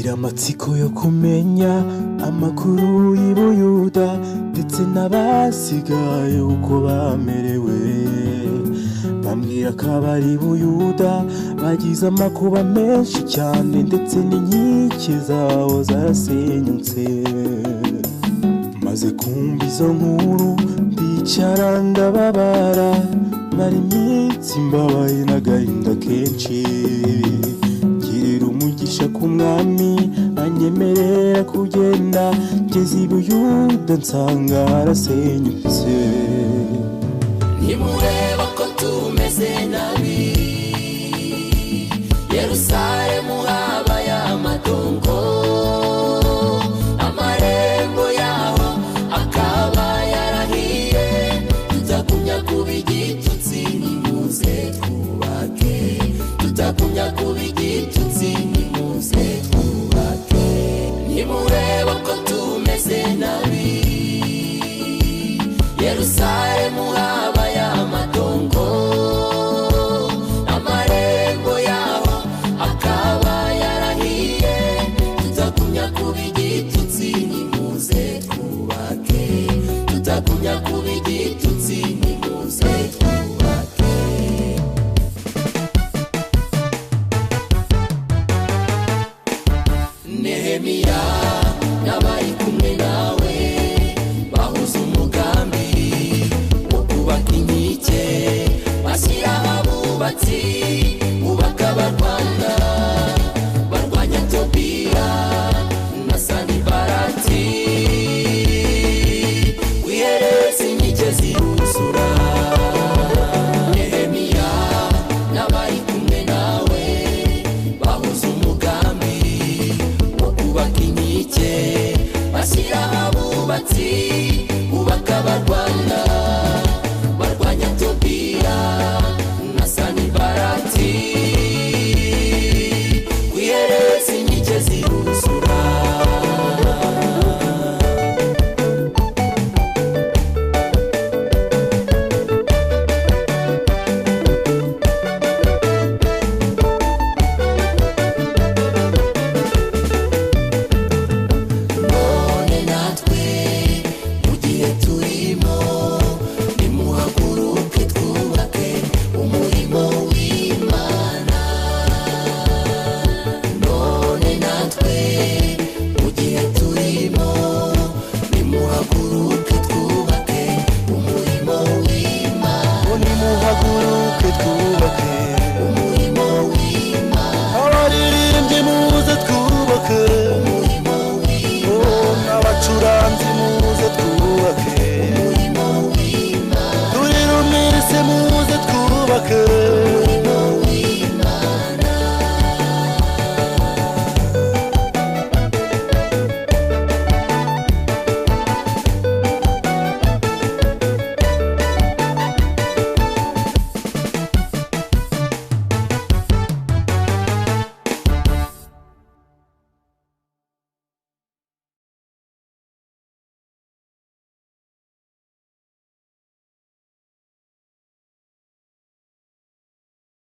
ngira amatsiko yo kumenya amakuru y'Ubuyuda ndetse n'abasigaye uko bamerewe. Bambwira ko abari Buyuda bagize amakuba menshi cyane ndetse n'inkike zawo zarasenyutse. Maze kumva izo nkuru ndicara ndababara, mara iminsi mbabaye n'agahinda kenshi. Ngirira umugisha ku mwami anyemerera kugenda, ngeze i Buyuda nsanga harasenyutse. Nimureba ko tumeze nabi, Yerusalemu